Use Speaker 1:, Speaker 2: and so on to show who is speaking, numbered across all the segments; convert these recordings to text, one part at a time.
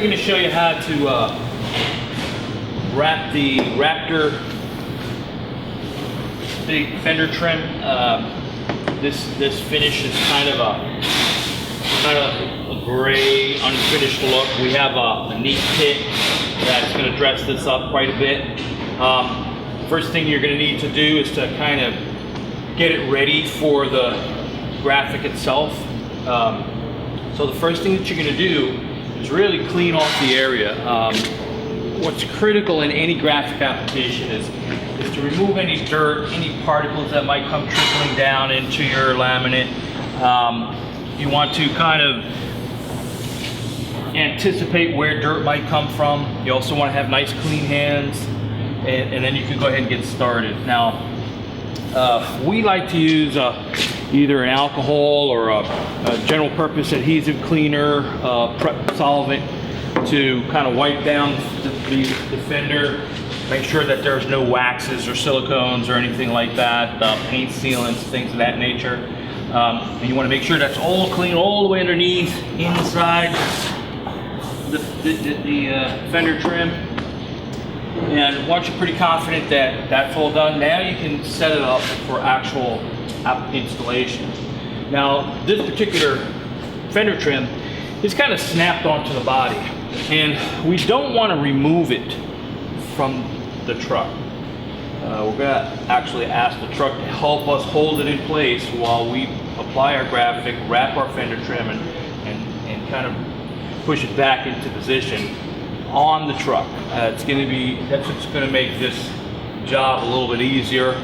Speaker 1: we're going to show you how to wrap the Raptor big fender trim. This finish is kind of a gray, unfinished look. We have a neat kit that's going to dress this up quite a bit. First thing you're going to need to do is to kind of get it ready for the graphic itself. So the first thing that you're going to do is really clean off the area. What's critical in any graphic application is to remove any dirt, any particles that might come trickling down into your laminate. You want to kind of anticipate where dirt might come from. You also want to have nice clean hands, and then you can go ahead and get started. Now, we like to use either an alcohol or a general purpose adhesive cleaner, prep solvent, to kind of wipe down the fender, make sure that there's no waxes or silicones or anything like that, paint sealants, things of that nature. And you want to make sure that's all clean all the way underneath, inside the fender trim. And once you're pretty confident that that's all done, now you can set it up for actual installation. Now, this particular fender trim is kind of snapped onto the body, and we don't want to remove it from the truck. We're going to actually ask the truck to help us hold it in place while we apply our graphic, wrap our fender trim, and kind of push it back into position on the truck. That's what's going to make this job a little bit easier.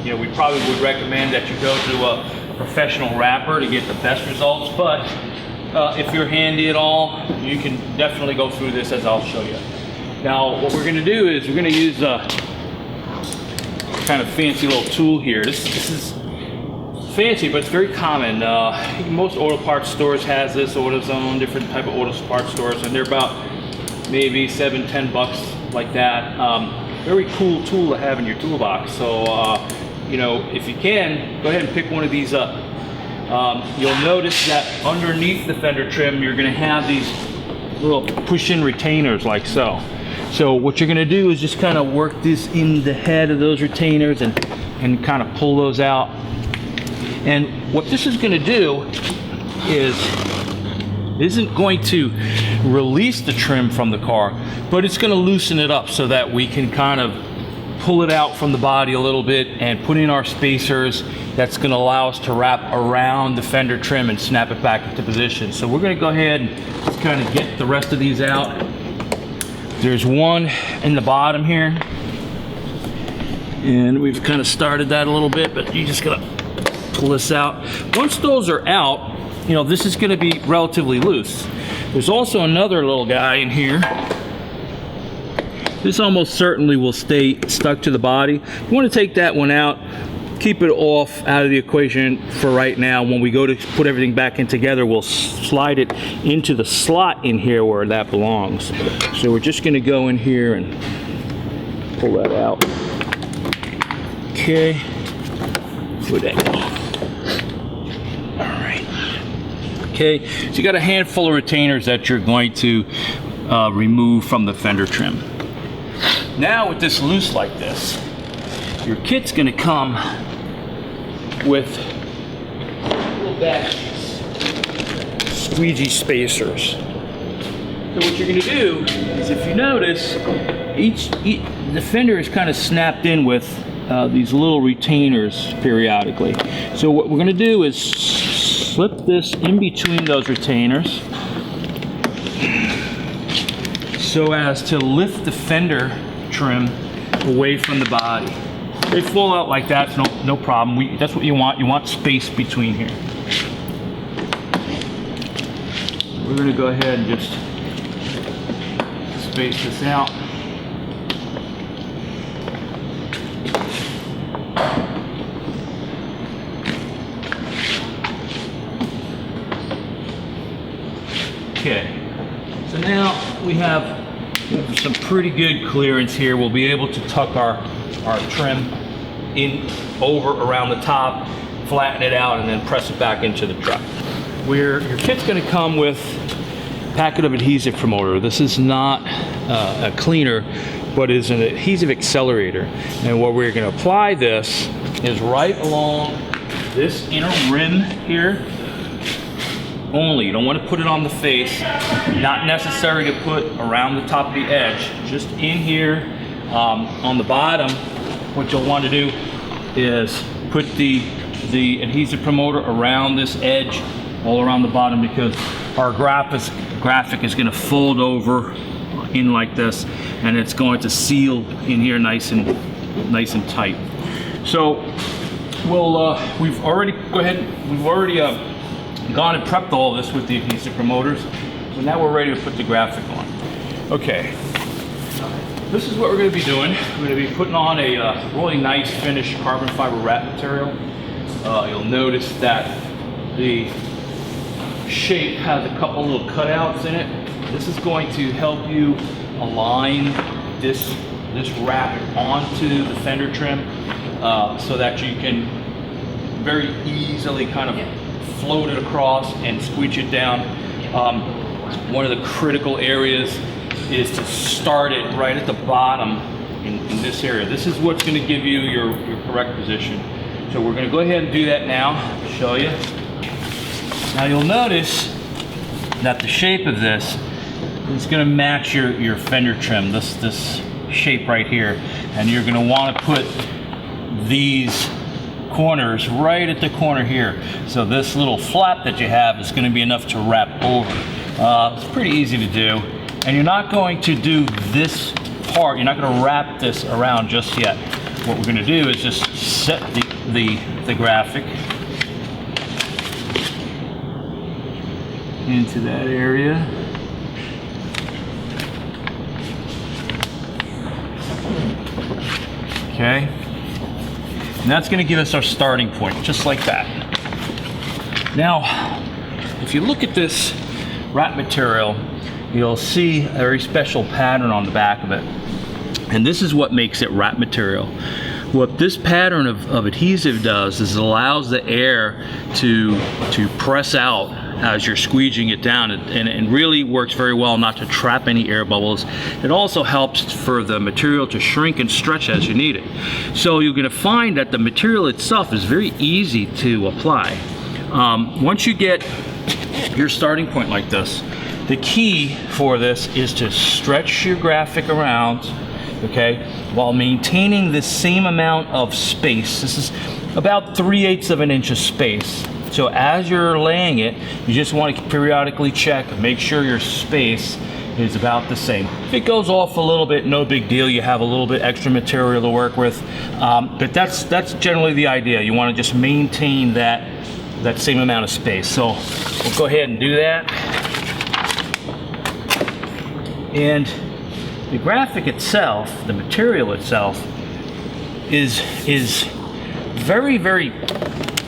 Speaker 1: You know, we probably would recommend that you go to a professional wrapper to get the best results, but if you're handy at all, you can definitely go through this as I'll show you. Now, what we're going to do is we're going to use a kind of fancy little tool here. This is fancy, but it's very common. Most auto parts stores has this, AutoZone, different type of auto parts stores, and they're about maybe $7-10 like that. Very cool tool to have in your toolbox. So, you know, if you can, go ahead and pick one of these up. You'll notice that underneath the fender trim, you're going to have these little push-in retainers like so. So what you're going to do is just kind of work this in the head of those retainers and kind of pull those out. And what this is going to do is, it isn't going to release the trim from the car, but it's going to loosen it up so that we can kind of pull it out from the body a little bit and put in our spacers. That's going to allow us to wrap around the fender trim and snap it back into position. So we're going to go ahead and just kind of get the rest of these out. There's one in the bottom here, and we've kind of started that a little bit, but you just gotta pull this out. Once those are out, you know, this is going to be relatively loose. There's also another little guy in here. This almost certainly will stay stuck to the body. You want to take that one out, keep it off out of the equation for right now. When we go to put everything back in together, we'll slide it into the slot in here where that belongs. So we're just going to go in here and pull that out. Okay, where'd that go? All right. Okay, so you got a handful of retainers that you're going to remove from the fender trim. Now with this loose like this, your kit's going to come with little batches, squeegee spacers. So what you're going to do is, if you notice, the fender is kind of snapped in with these little retainers periodically. So what we're going to do is slip this in between those retainers so as to lift the fender trim away from the body. They fall out like that, so no problem. That's what you want. You want space between here. We're going to go ahead and just space this out. Okay, so now we have some pretty good clearance here. We'll be able to tuck our trim in over around the top, flatten it out, and then press it back into the truck. Your kit's going to come with packet of adhesive promoter. This is not a cleaner, but is an adhesive accelerator. And what we're going to apply this is right along this inner rim here only. You don't want to put it on the face. Not necessary to put around the top of the edge. Just in here on the bottom, what you'll want to do is put the adhesive promoter around this edge, all around the bottom, because our graphic is going to fold over in like this, and it's going to seal in here nice and tight. So we've already gone and prepped all this with the adhesive promoters, so now we're ready to put the graphic on. Okay, this is what we're going to be doing. We're going to be putting on a really nice finished carbon fiber wrap material. You'll notice that the shape has a couple little cutouts in it. This is going to help you align this wrap onto the fender trim so that you can very easily kind of float it across and squeeze it down. One of the critical areas is to start it right at the bottom in this area. This is what's going to give you your correct position. So we're going to go ahead and do that now. I'll show you. Now you'll notice that the shape of this is going to match your fender trim, this shape right here. And you're going to want to put these corners right at the corner here. So this little flap that you have is going to be enough to wrap over. It's pretty easy to do. And you're not going to do this part, you're not going to wrap this around just yet. What we're going to do is just set the graphic into that area. Okay. And that's going to give us our starting point, just like that. Now, if you look at this wrap material, you'll see a very special pattern on the back of it. And this is what makes it wrap material. What this pattern of adhesive does is it allows the air to press out as you're squeezing it down, and it really works very well not to trap any air bubbles. It also helps for the material to shrink and stretch as you need it. So you're going to find that the material itself is very easy to apply. Once you get your starting point like this, the key for this is to stretch your graphic around, okay, while maintaining the same amount of space. This is about 3/8 of an inch of space. So as you're laying it, you just want to periodically check, make sure your space is about the same. If it goes off a little bit, no big deal. You have a little bit extra material to work with, but that's generally the idea. You want to just maintain that same amount of space. So we'll go ahead and do that. And the graphic itself, the material itself, is very, very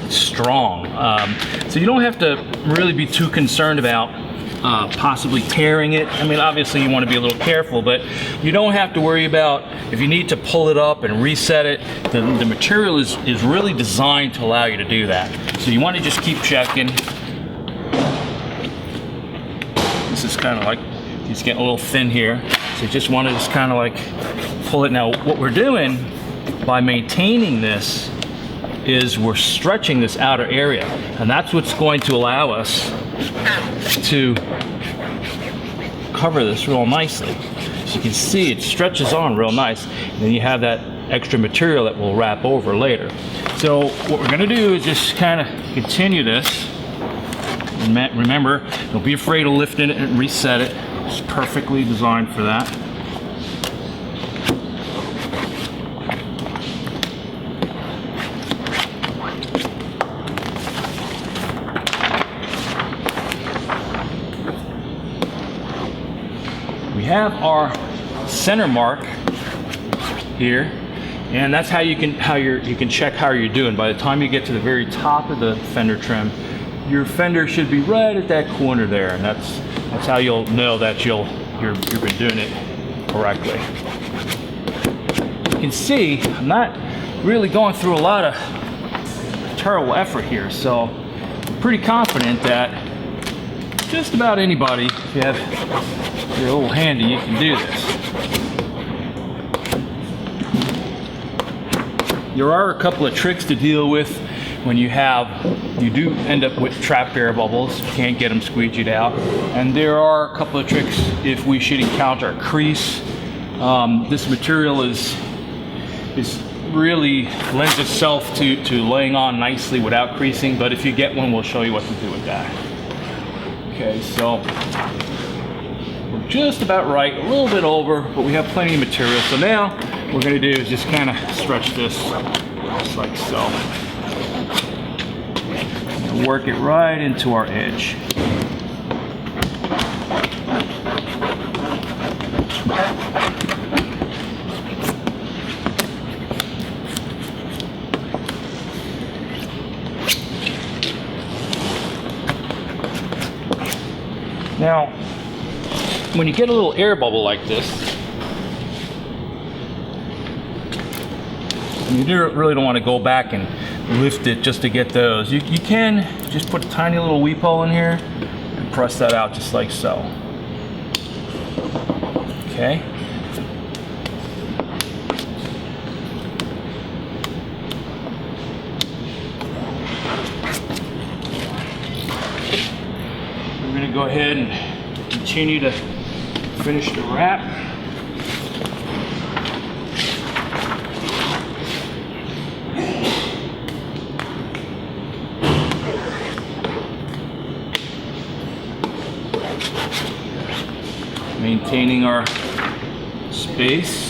Speaker 1: strong. So you don't have to really be too concerned about possibly tearing it. I mean, obviously you want to be a little careful, but you don't have to worry about if you need to pull it up and reset it. The material is really designed to allow you to do that. So you want to just keep checking. This is kind of like, it's getting a little thin here. So you just want to just kind of like pull it. Now what we're doing by maintaining this is we're stretching this outer area, and that's what's going to allow us to cover this real nicely. So you can see it stretches on real nice, and then you have that extra material that will wrap over later. So what we're going to do is just kind of continue this. Remember, don't be afraid of lifting it and reset it. It's perfectly designed for that. We have our center mark here, and that's how you can check how you're doing. By the time you get to the very top of the fender trim, your fender should be right at that corner there, and that's how you'll know that you've been doing it correctly. You can see I'm not really going through a lot of terrible effort here, so I'm pretty confident that just about anybody if you have your little handy, you can do this. There are a couple of tricks to deal with when you do end up with trapped air bubbles. You can't get them squeegeed out. And there are a couple of tricks if we should encounter a crease. This material is really lends itself to laying on nicely without creasing, but if you get one, we'll show you what to do with that. Okay, so we're just about right, a little bit over, but we have plenty of material. So now what we're gonna do is just kind of stretch this just like so. And work it right into our edge. Now, when you get a little air bubble like this, and you really don't want to go back and lift it just to get those, you can just put a tiny little weep hole in here and press that out just like so. Okay. We're going to go ahead and continue to finish the wrap. Maintaining our space.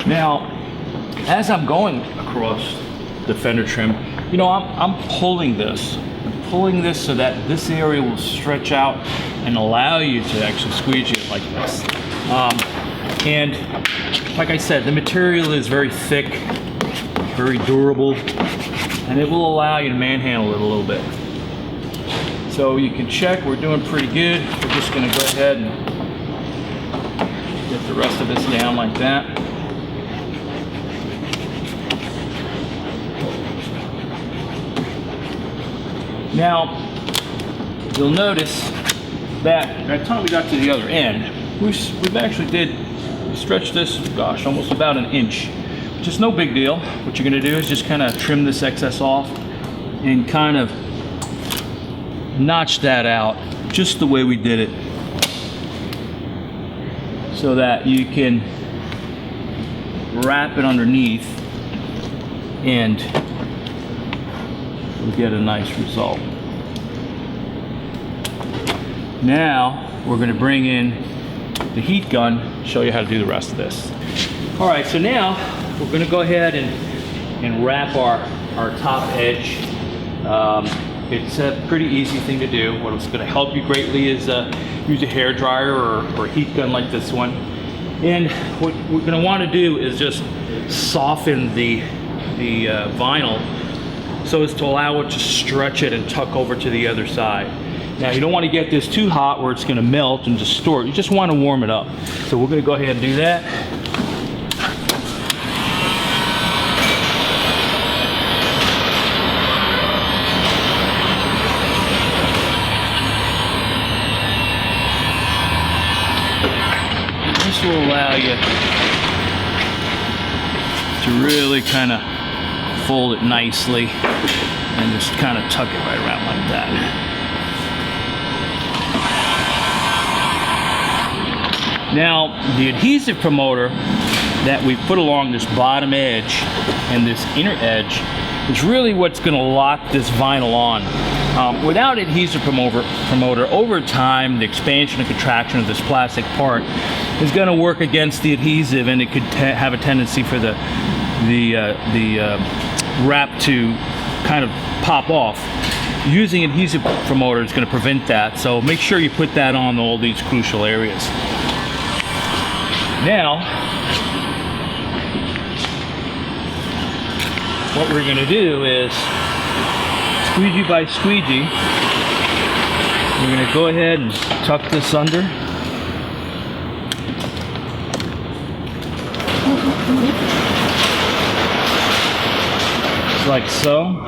Speaker 1: Now, as I'm going across the fender trim, you know, I'm pulling this. I'm pulling this so that this area will stretch out and allow you to actually squeeze it like this. And like I said, the material is very thick, very durable, and it will allow you to manhandle it a little bit. So you can check, we're doing pretty good. We're just gonna go ahead and get the rest of this down like that. Now, you'll notice that by the time we got to the other end, we've actually stretch this, gosh, almost about an inch, which is no big deal. What you're gonna do is just kind of trim this excess off and kind of notch that out just the way we did it, so that you can wrap it underneath and we'll get a nice result. Now we're going to bring in the heat gun, show you how to do the rest of this. All right, so now we're going to go ahead and wrap our top edge. It's a pretty easy thing to do. What's going to help you greatly is use a hair dryer or a heat gun like this one. And what we're going to want to do is just soften the vinyl so as to allow it to stretch it and tuck over to the other side. Now you don't want to get this too hot where it's going to melt and distort. You just want to warm it up. So we're going to go ahead and do that. This will allow you to really kind of fold it nicely and just kind of tuck it right around like that. Now, the adhesive promoter that we put along this bottom edge and this inner edge is really what's going to lock this vinyl on. Without adhesive promoter, over time, the expansion and contraction of this plastic part is going to work against the adhesive, and it could have a tendency for the wrap to kind of pop off. using adhesive promoter is going to prevent that. So make sure you put that on all these crucial areas. Now, what we're going to do is squeegee by squeegee. We're going to go ahead and tuck this under. Just like so.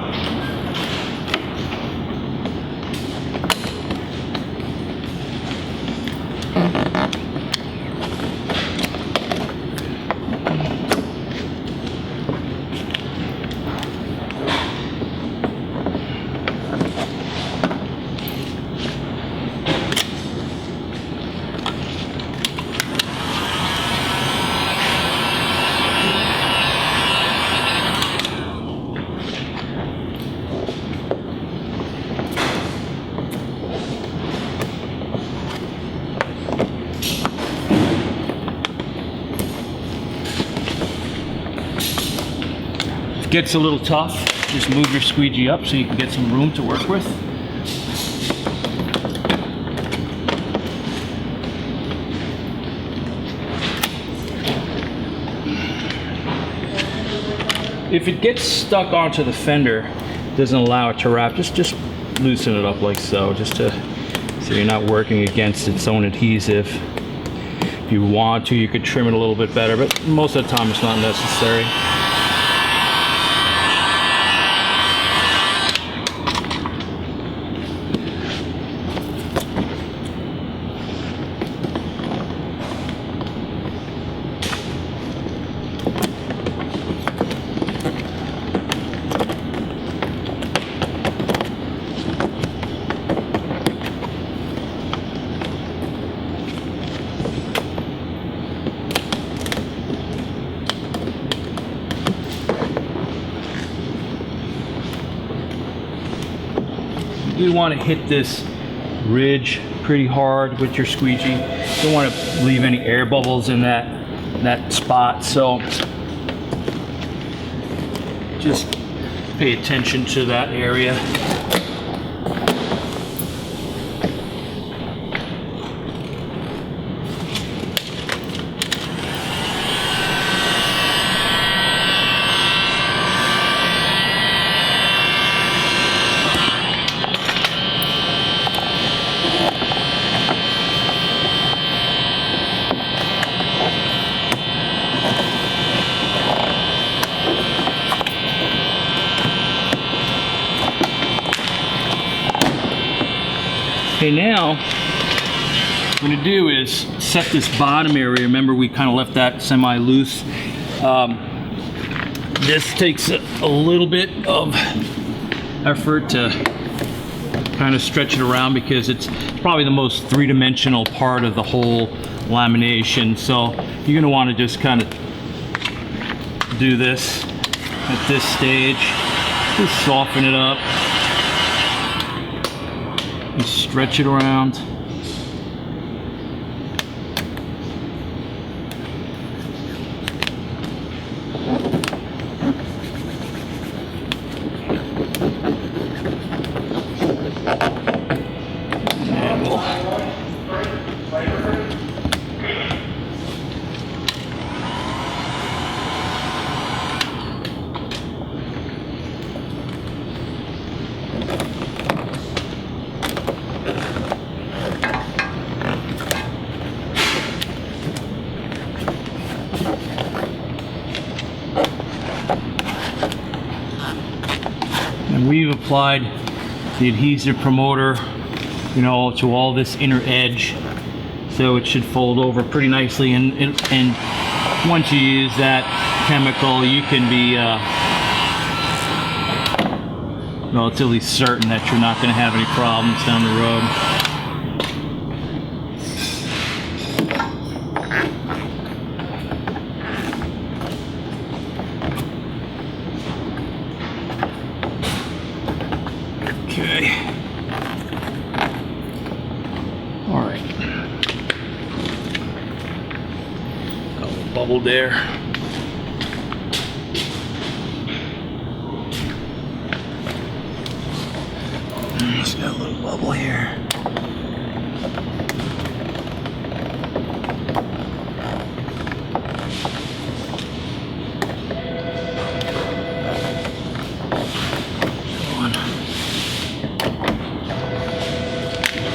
Speaker 1: Gets a little tough, just move your squeegee up so you can get some room to work with. If it gets stuck onto the fender, doesn't allow it to wrap, just loosen it up like so, so you're not working against its own adhesive. If you want to, you could trim it a little bit better, but most of the time it's not necessary. You want to hit this ridge pretty hard with your squeegee. Don't want to leave any air bubbles in that spot, so just pay attention to that area. Okay, now what I'm going to do is set this bottom area. Remember, we kind of left that semi-loose. This takes a little bit of effort to kind of stretch it around because it's probably the most three-dimensional part of the whole lamination. So you're going to want to just kind of do this at this stage. Just soften it up. And stretch it around. And we'll we've applied the adhesive promoter, you know, to all this inner edge, so it should fold over pretty nicely. And once you use that chemical, you can be relatively certain that you're not going to have any problems down the road. Okay. All right. Got a little bubble there. got a little bubble here.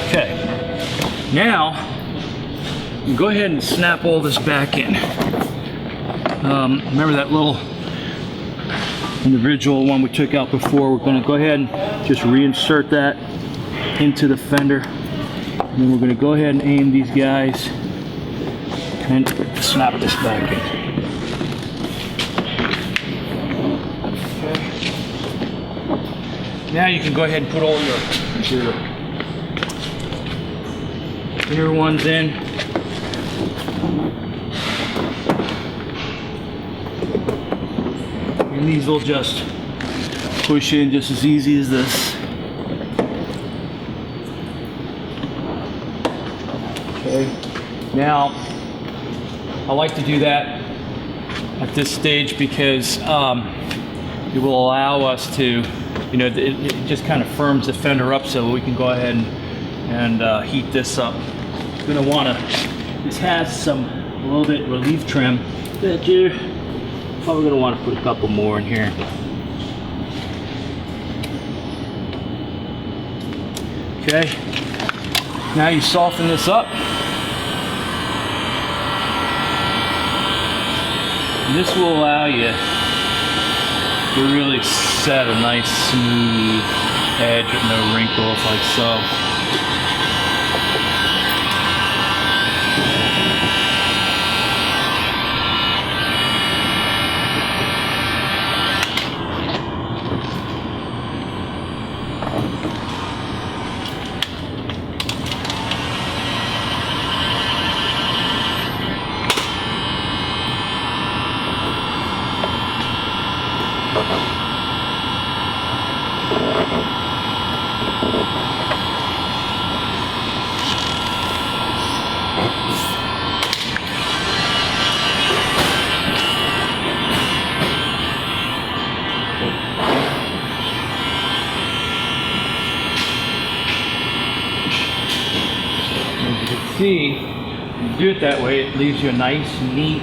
Speaker 1: Okay, now go ahead and snap all this back in. Remember that little individual one we took out before? We're going to go ahead and just reinsert that into the fender. And then we're going to go ahead and aim these guys and snap this back in. Okay. Now you can go ahead and put all your inner ones in. And these will just push in just as easy as this. Okay. Now, I like to do that at this stage because it will allow us to, you know, it just kind of firms the fender up so we can go ahead and heat this up. You're gonna wanna, this has a little bit relief trim that you're probably gonna wanna put a couple more in here. Okay, now you soften this up. And this will allow you to really set a nice smooth edge with no wrinkles like so. See, you do it that way, it leaves you a nice, neat,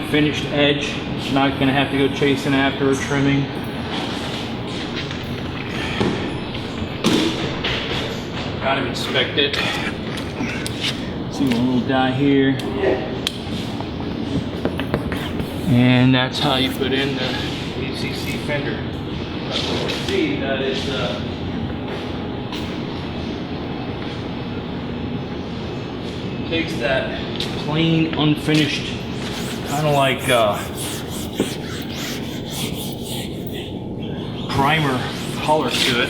Speaker 1: finished edge. It's not going to have to go chasing after or trimming. Kind of inspect it. See one little dye here. And that's how you put in the ACC fender. See that is takes that plain, unfinished, kind of like primer color to it,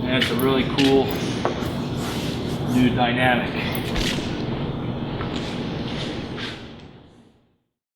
Speaker 1: and it's a really cool new dynamic.